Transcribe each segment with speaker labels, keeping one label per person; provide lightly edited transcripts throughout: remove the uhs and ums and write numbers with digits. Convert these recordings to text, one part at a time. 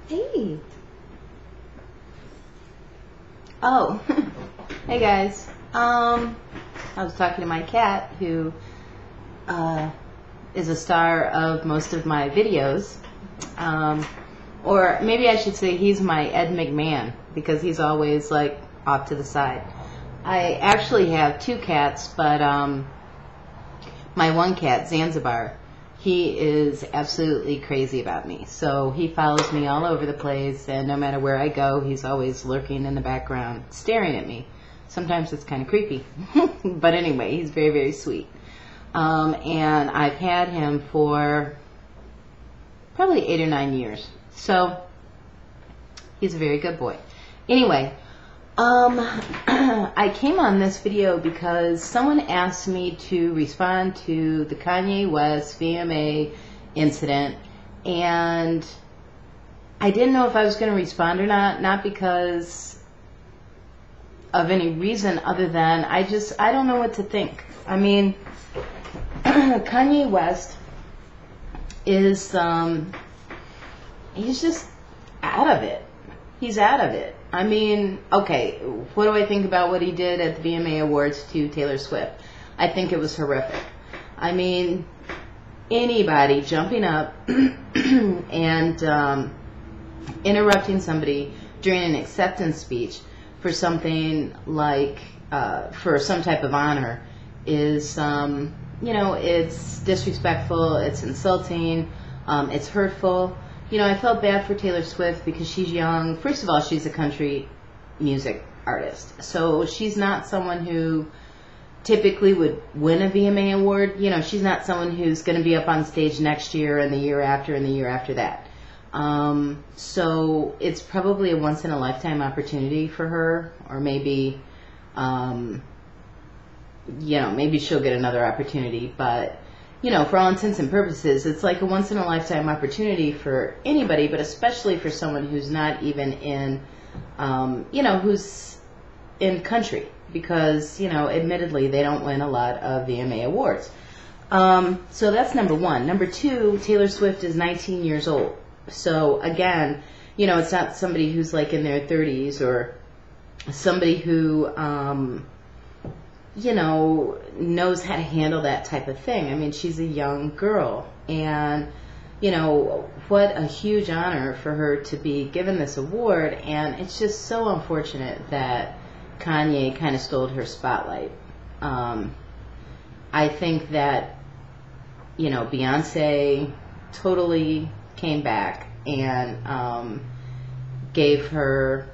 Speaker 1: Hey. Oh. Hey guys. I was talking to my cat who is a star of most of my videos. Or maybe I should say he's my Ed McMahon because he's always like off to the side. I actually have two cats, but my one cat, Zanzibar, he is absolutely crazy about me. So he follows me all over the place, and no matter where I go, he's always lurking in the background, staring at me. Sometimes it's kind of creepy. But anyway, he's very, very sweet. And I've had him for probably 8 or 9 years. So he's a very good boy. Anyway, I came on this video because someone asked me to respond to the Kanye West VMA incident, and I didn't know if I was going to respond or not because of any reason other than I don't know what to think. I mean, Kanye West is, he's just out of it. He's out of it. I mean, okay, what do I think about what he did at the VMA Awards to Taylor Swift? I think it was horrific. I mean, anybody jumping up and interrupting somebody during an acceptance speech for something like, for some type of honor is, you know, it's disrespectful, it's insulting, it's hurtful. You know, I felt bad for Taylor Swift because she's young. First of all, she's a country music artist. So she's not someone who typically would win a VMA award. You know, she's not someone who's going to be up on stage next year and the year after and the year after that. So it's probably a once-in-a-lifetime opportunity for her, or maybe, you know, maybe she'll get another opportunity, but you know, for all intents and purposes, it's like a once-in-a-lifetime opportunity for anybody, but especially for someone who's not even in, you know, who's in country, because, you know, admittedly, they don't win a lot of VMA awards. So that's number one. Number two, Taylor Swift is 19 years old. So again, you know, it's not somebody who's like in their 30s or somebody who, you know, knows how to handle that type of thing. I mean, she's a young girl, and, you know, what a huge honor for her to be given this award, and it's just so unfortunate that Kanye kind of stole her spotlight. I think that, you know, Beyonce totally came back and gave her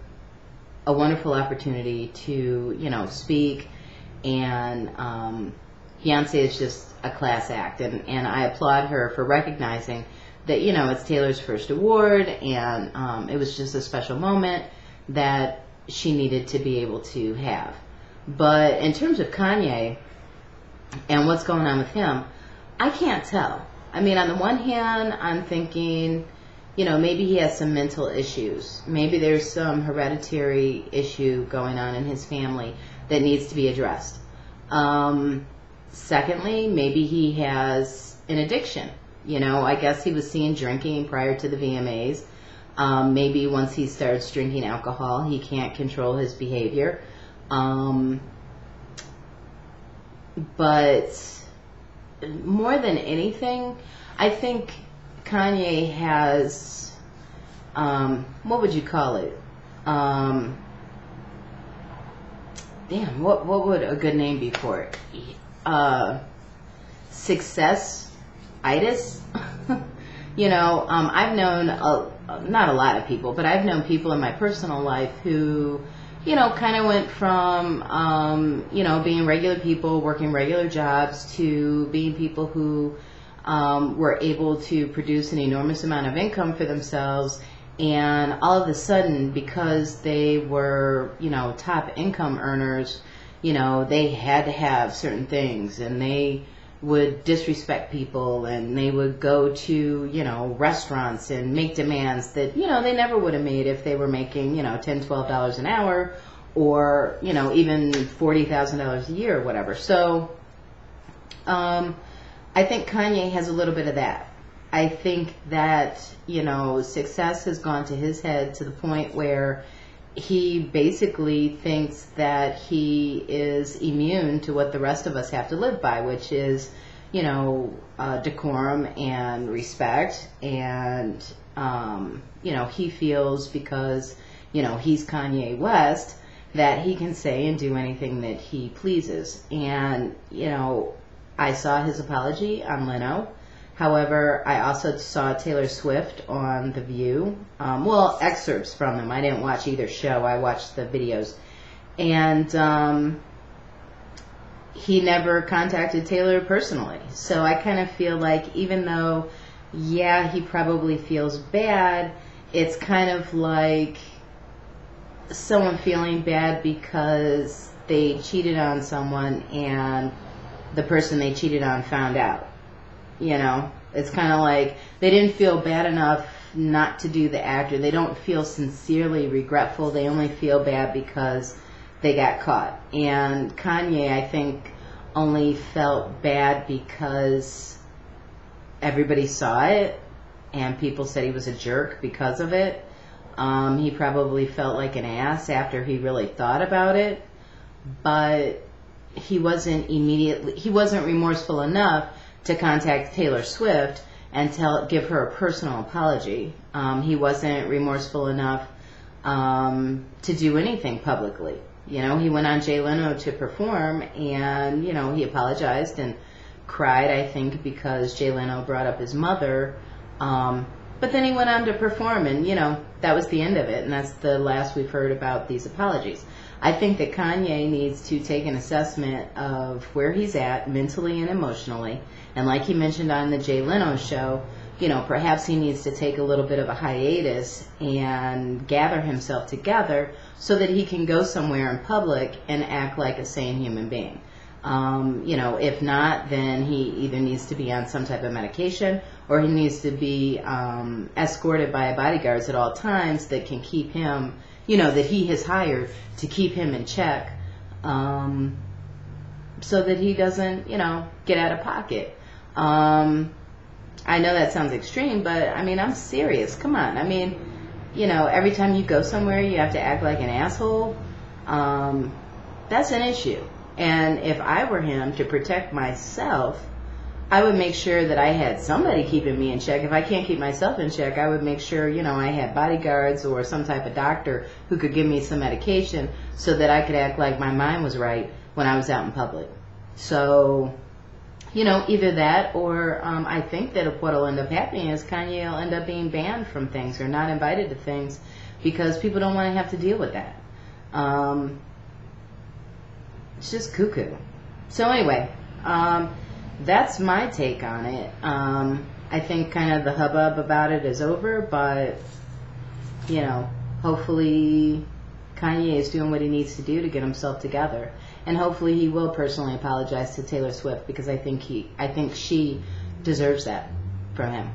Speaker 1: a wonderful opportunity to, you know, speak. And Beyonce is just a class act, and I applaud her for recognizing that, you know, it's Taylor's first award, and it was just a special moment that she needed to be able to have. But in terms of Kanye and what's going on with him, I can't tell. I mean, on the one hand, I'm thinking, you know, maybe he has some mental issues. Maybe there's some hereditary issue going on in his family that needs to be addressed. Secondly, maybe he has an addiction. You know, I guess he was seen drinking prior to the VMAs. Maybe once he starts drinking alcohol, he can't control his behavior. But more than anything, I think Kanye has, what would you call it? Damn, what would a good name be for it? Success-itis? You know, I've known, not a lot of people, but I've known people in my personal life who, you know, kind of went from, you know, being regular people, working regular jobs, to being people who were able to produce an enormous amount of income for themselves. And all of a sudden, because they were, you know, top income earners, you know, they had to have certain things, and they would disrespect people, and they would go to, you know, restaurants and make demands that, you know, they never would have made if they were making, you know, $10, $12 an hour, or, you know, even $40,000 a year or whatever. So, I think Kanye has a little bit of that. I think that, success has gone to his head to the point where he basically thinks that he is immune to what the rest of us have to live by, which is, decorum and respect. And, he feels because, he's Kanye West, that he can say and do anything that he pleases. And, I saw his apology on Leno. However, I also saw Taylor Swift on The View. Excerpts from him. I didn't watch either show. I watched the videos. And he never contacted Taylor personally. So I kind of feel like even though, yeah, he probably feels bad, it's kind of like someone feeling bad because they cheated on someone and the person they cheated on found out. It's kind of like they didn't feel bad enough not to do the act, or they don't feel sincerely regretful. They only feel bad because they got caught. And Kanye, I think, only felt bad because everybody saw it and people said he was a jerk because of it. He probably felt like an ass after he really thought about it, but he wasn't remorseful enough to contact Taylor Swift and give her a personal apology. He wasn't remorseful enough to do anything publicly. He went on Jay Leno to perform, and he apologized and cried, I think, because Jay Leno brought up his mother. But then he went on to perform, and that was the end of it, and that's the last we've heard about these apologies. I think that Kanye needs to take an assessment of where he's at mentally and emotionally. And like he mentioned on the Jay Leno show, perhaps he needs to take a little bit of a hiatus and gather himself together so that he can go somewhere in public and act like a sane human being. If not, then he either needs to be on some type of medication or he needs to be escorted by bodyguards at all times that can keep him, that he has hired to keep him in check, so that he doesn't, get out of pocket. I know that sounds extreme, but I'm serious. Come on. Every time you go somewhere, you have to act like an asshole. That's an issue. And if I were him, to protect myself, I would make sure that I had somebody keeping me in check. If I can't keep myself in check, I would make sure, I had bodyguards or some type of doctor who could give me some medication so that I could act like my mind was right when I was out in public. So, either that or I think that what will end up happening is Kanye will end up being banned from things or not invited to things because people don't want to have to deal with that. It's just cuckoo. So anyway, that's my take on it. I think kind of the hubbub about it is over, but, hopefully Kanye is doing what he needs to do to get himself together. And hopefully he will personally apologize to Taylor Swift because I think she deserves that from him.